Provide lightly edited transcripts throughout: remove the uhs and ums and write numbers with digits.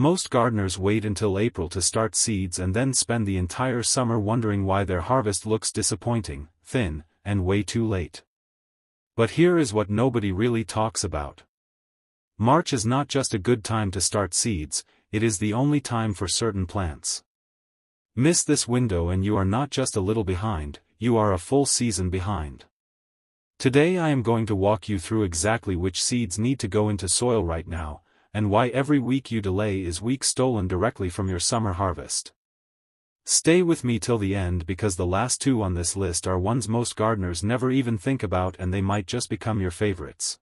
Most gardeners wait until April to start seeds and then spend the entire summer wondering why their harvest looks disappointing, thin, and way too late. But here is what nobody really talks about. March is not just a good time to start seeds, it is the only time for certain plants. Miss this window and you are not just a little behind, you are a full season behind. Today I am going to walk you through exactly which seeds need to go into soil right now, and why every week you delay is week stolen directly from your summer harvest. Stay with me till the end because the last two on this list are ones most gardeners never even think about and they might just become your favorites.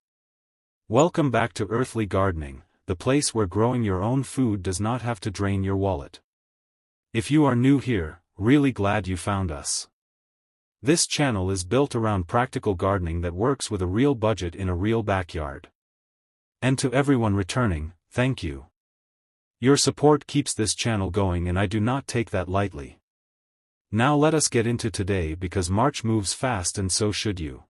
Welcome back to Earthly Gardening, the place where growing your own food does not have to drain your wallet. If you are new here, really glad you found us. This channel is built around practical gardening that works with a real budget in a real backyard. And to everyone returning, thank you. Your support keeps this channel going and I do not take that lightly. Now let us get into today because March moves fast and so should you.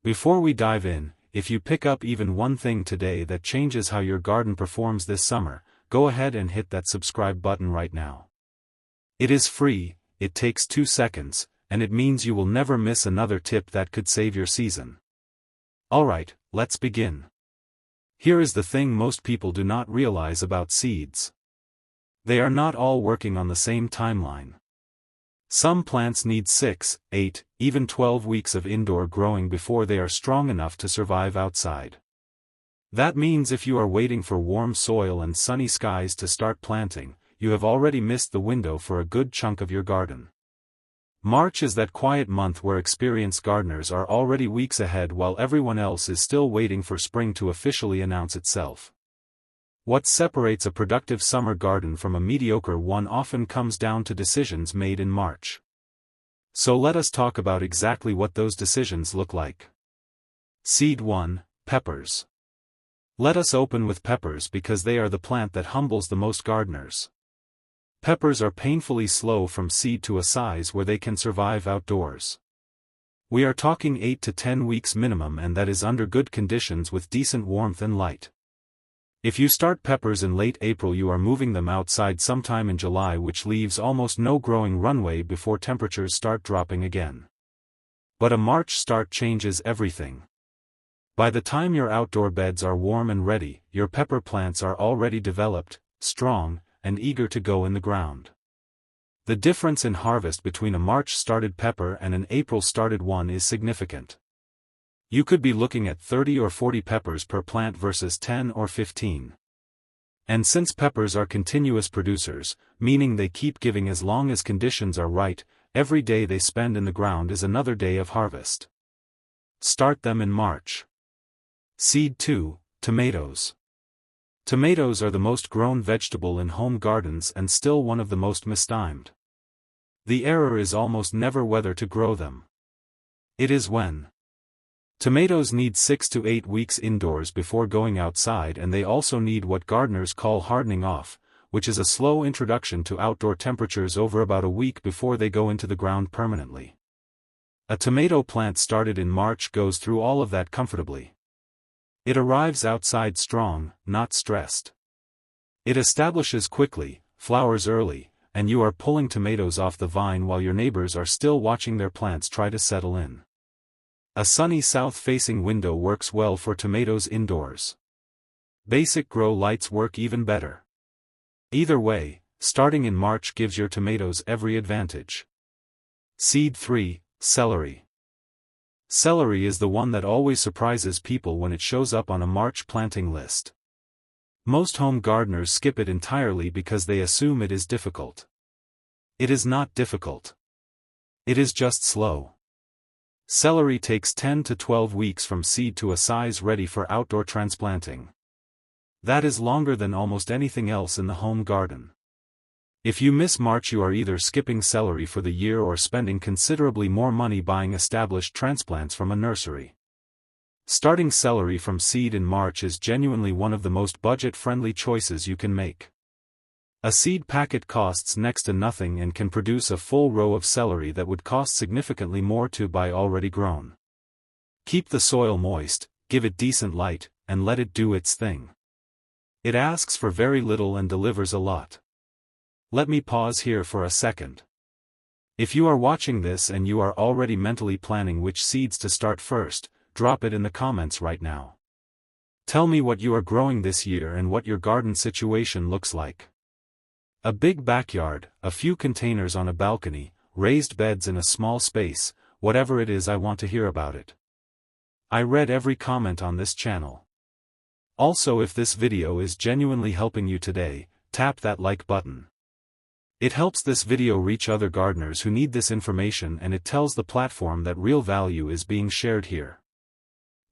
Before we dive in, if you pick up even one thing today that changes how your garden performs this summer, go ahead and hit that subscribe button right now. It is free, it takes 2 seconds, and it means you will never miss another tip that could save your season. Alright, let's begin. Here is the thing most people do not realize about seeds. They are not all working on the same timeline. Some plants need 6, 8, even 12 weeks of indoor growing before they are strong enough to survive outside. That means if you are waiting for warm soil and sunny skies to start planting, you have already missed the window for a good chunk of your garden. March is that quiet month where experienced gardeners are already weeks ahead while everyone else is still waiting for spring to officially announce itself. What separates a productive summer garden from a mediocre one often comes down to decisions made in March. So let us talk about exactly what those decisions look like. Seed 1, peppers. Let us open with peppers because they are the plant that humbles the most gardeners. Peppers are painfully slow from seed to a size where they can survive outdoors. We are talking 8 to 10 weeks minimum and that is under good conditions with decent warmth and light. If you start peppers in late April you are moving them outside sometime in July which leaves almost no growing runway before temperatures start dropping again. But a March start changes everything. By the time your outdoor beds are warm and ready, your pepper plants are already developed, strong, and eager to go in the ground. The difference in harvest between a March-started pepper and an April-started one is significant. You could be looking at 30 or 40 peppers per plant versus 10 or 15. And since peppers are continuous producers, meaning they keep giving as long as conditions are right, every day they spend in the ground is another day of harvest. Start them in March. Seed 2, tomatoes. Tomatoes are the most grown vegetable in home gardens and still one of the most mistimed. The error is almost never whether to grow them. It is when. Tomatoes need 6 to 8 weeks indoors before going outside and they also need what gardeners call hardening off, which is a slow introduction to outdoor temperatures over about a week before they go into the ground permanently. A tomato plant started in March goes through all of that comfortably. It arrives outside strong, not stressed. It establishes quickly, flowers early, and you are pulling tomatoes off the vine while your neighbors are still watching their plants try to settle in. A sunny south-facing window works well for tomatoes indoors. Basic grow lights work even better. Either way, starting in March gives your tomatoes every advantage. Seed 3, celery. Celery is the one that always surprises people when it shows up on a March planting list. Most home gardeners skip it entirely because they assume it is difficult. It is not difficult. It is just slow. Celery takes 10 to 12 weeks from seed to a size ready for outdoor transplanting. That is longer than almost anything else in the home garden. If you miss March you are either skipping celery for the year or spending considerably more money buying established transplants from a nursery. Starting celery from seed in March is genuinely one of the most budget-friendly choices you can make. A seed packet costs next to nothing and can produce a full row of celery that would cost significantly more to buy already grown. Keep the soil moist, give it decent light, and let it do its thing. It asks for very little and delivers a lot. Let me pause here for a second. If you are watching this and you are already mentally planning which seeds to start first, drop it in the comments right now. Tell me what you are growing this year and what your garden situation looks like. A big backyard, a few containers on a balcony, raised beds in a small space, whatever it is, I want to hear about it. I read every comment on this channel. Also, if this video is genuinely helping you today, tap that like button. It helps this video reach other gardeners who need this information, and it tells the platform that real value is being shared here.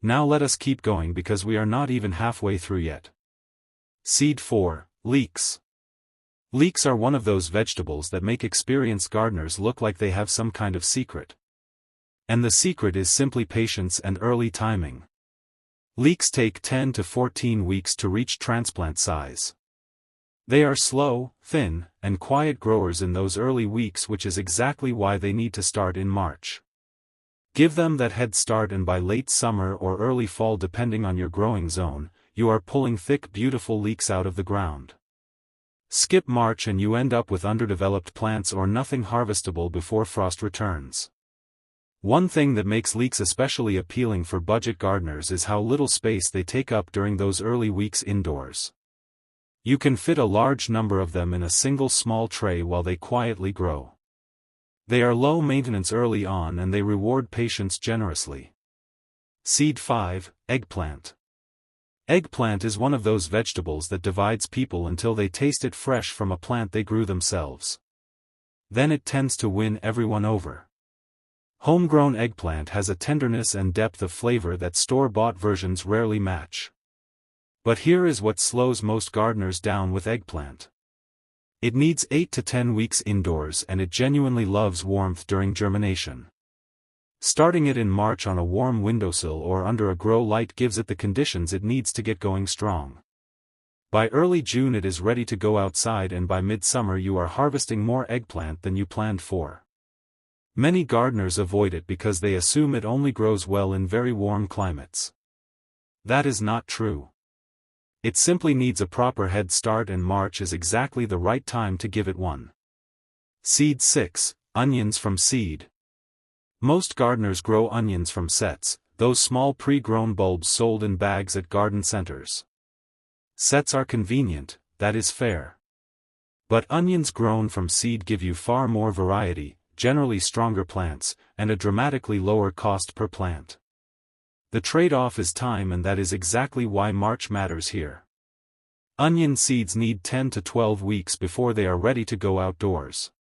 Now let us keep going because we are not even halfway through yet. Seed 4, leeks. Leeks are one of those vegetables that make experienced gardeners look like they have some kind of secret. And the secret is simply patience and early timing. Leeks take 10 to 14 weeks to reach transplant size. They are slow, thin, and quiet growers in those early weeks, which is exactly why they need to start in March. Give them that head start, and by late summer or early fall, depending on your growing zone, you are pulling thick, beautiful leeks out of the ground. Skip March and you end up with underdeveloped plants or nothing harvestable before frost returns. One thing that makes leeks especially appealing for budget gardeners is how little space they take up during those early weeks indoors. You can fit a large number of them in a single small tray while they quietly grow. They are low maintenance early on and they reward patience generously. Seed 5, eggplant. Eggplant is one of those vegetables that divides people until they taste it fresh from a plant they grew themselves. Then it tends to win everyone over. Homegrown eggplant has a tenderness and depth of flavor that store-bought versions rarely match. But here is what slows most gardeners down with eggplant. It needs 8 to 10 weeks indoors, and it genuinely loves warmth during germination. Starting it in March on a warm windowsill or under a grow light gives it the conditions it needs to get going strong. By early June it is ready to go outside, and by midsummer you are harvesting more eggplant than you planned for. Many gardeners avoid it because they assume it only grows well in very warm climates. That is not true. It simply needs a proper head start, and March is exactly the right time to give it one. Seed 6, onions from seed. Most gardeners grow onions from sets, those small pre-grown bulbs sold in bags at garden centers. Sets are convenient, that is fair. But onions grown from seed give you far more variety, generally stronger plants, and a dramatically lower cost per plant. The trade-off is time, and that is exactly why March matters here. Onion seeds need 10 to 12 weeks before they are ready to go outdoors.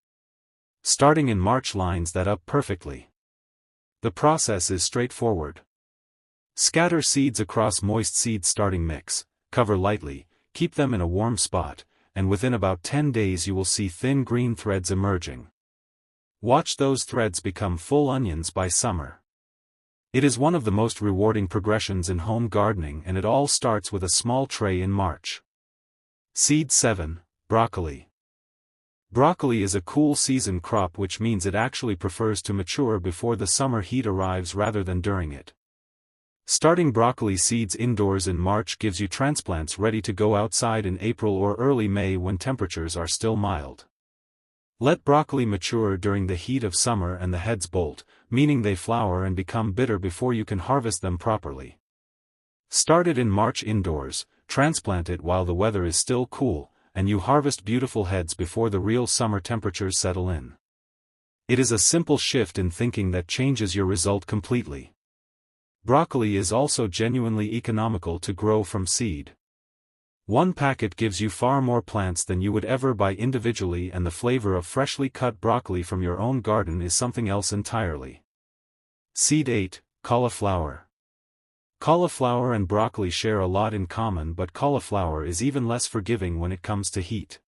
Starting in March lines that up perfectly. The process is straightforward. Scatter seeds across moist seed starting mix, cover lightly, keep them in a warm spot, and within about 10 days you will see thin green threads emerging. Watch those threads become full onions by summer. It is one of the most rewarding progressions in home gardening, and it all starts with a small tray in March. Seed 7, broccoli. Broccoli is a cool season crop, which means it actually prefers to mature before the summer heat arrives rather than during it. Starting broccoli seeds indoors in March gives you transplants ready to go outside in April or early May when temperatures are still mild. Let broccoli mature during the heat of summer and the heads bolt, meaning they flower and become bitter before you can harvest them properly. Start it in March indoors, transplant it while the weather is still cool, and you harvest beautiful heads before the real summer temperatures settle in. It is a simple shift in thinking that changes your result completely. Broccoli is also genuinely economical to grow from seed. One packet gives you far more plants than you would ever buy individually, and the flavor of freshly cut broccoli from your own garden is something else entirely. Seed 8, cauliflower. Cauliflower and broccoli share a lot in common, but cauliflower is even less forgiving when it comes to heat.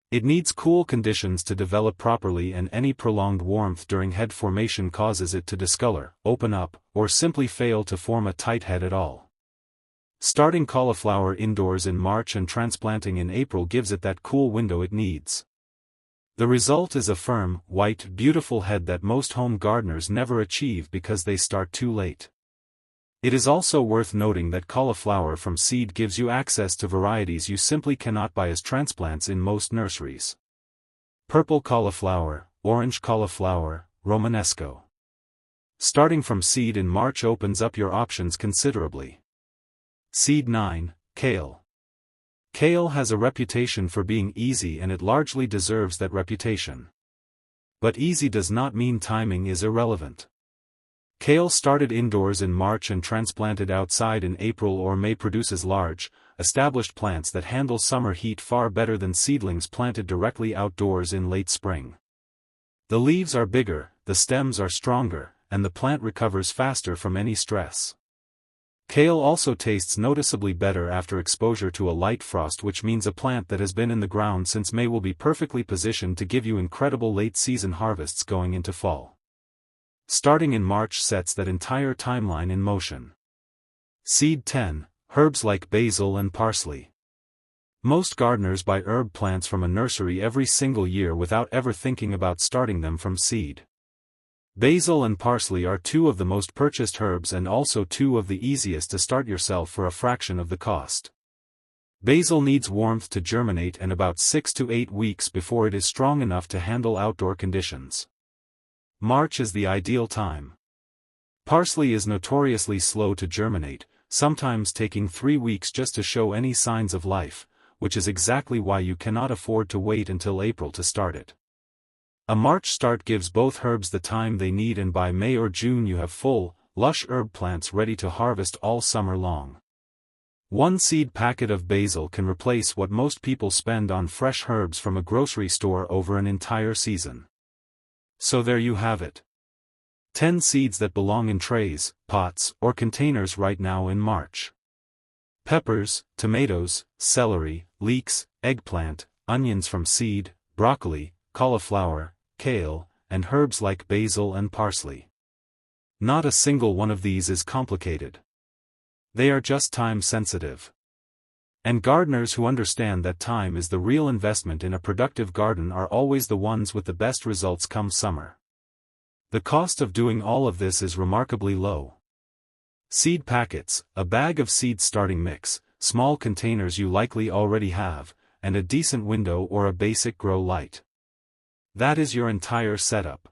It needs cool conditions to develop properly, and any prolonged warmth during head formation causes it to discolor, open up, or simply fail to form a tight head at all. Starting cauliflower indoors in March and transplanting in April gives it that cool window it needs. The result is a firm, white, beautiful head that most home gardeners never achieve because they start too late. It is also worth noting that cauliflower from seed gives you access to varieties you simply cannot buy as transplants in most nurseries. Purple cauliflower, orange cauliflower, Romanesco. Starting from seed in March opens up your options considerably. Seed 9, Kale. Kale has a reputation for being easy, and it largely deserves that reputation. But easy does not mean timing is irrelevant. Kale started indoors in March and transplanted outside in April or May produces large, established plants that handle summer heat far better than seedlings planted directly outdoors in late spring. The leaves are bigger, the stems are stronger, and the plant recovers faster from any stress. Kale also tastes noticeably better after exposure to a light frost, which means a plant that has been in the ground since May will be perfectly positioned to give you incredible late-season harvests going into fall. Starting in March sets that entire timeline in motion. Seed 10, herbs like basil and parsley. Most gardeners buy herb plants from a nursery every single year without ever thinking about starting them from seed. Basil and parsley are two of the most purchased herbs and also two of the easiest to start yourself for a fraction of the cost. Basil needs warmth to germinate and about 6 to 8 weeks before it is strong enough to handle outdoor conditions. March is the ideal time. Parsley is notoriously slow to germinate, sometimes taking 3 weeks just to show any signs of life, which is exactly why you cannot afford to wait until April to start it. A March start gives both herbs the time they need, and by May or June you have full, lush herb plants ready to harvest all summer long. One seed packet of basil can replace what most people spend on fresh herbs from a grocery store over an entire season. So there you have it. 10 seeds that belong in trays, pots, or containers right now in March. Peppers, tomatoes, celery, leeks, eggplant, onions from seed, broccoli, cauliflower, kale, and herbs like basil and parsley. Not a single one of these is complicated. They are just time sensitive. And gardeners who understand that time is the real investment in a productive garden are always the ones with the best results come summer. The cost of doing all of this is remarkably low. Seed packets, a bag of seed starting mix, small containers you likely already have, and a decent window or a basic grow light. That is your entire setup.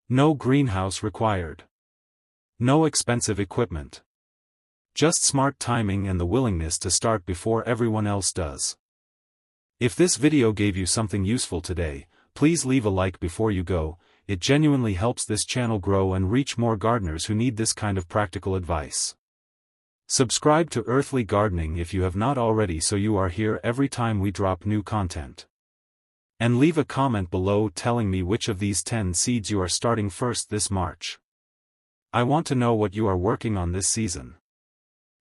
No greenhouse required. No expensive equipment. Just smart timing and the willingness to start before everyone else does. If this video gave you something useful today, please leave a like before you go. It genuinely helps this channel grow and reach more gardeners who need this kind of practical advice. Subscribe to Earthly Gardening if you have not already, so you are here every time we drop new content. And leave a comment below telling me which of these 10 seeds you are starting first this March. I want to know what you are working on this season.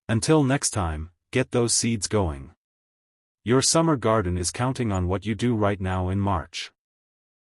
Until next time, get those seeds going. Your summer garden is counting on what you do right now in March.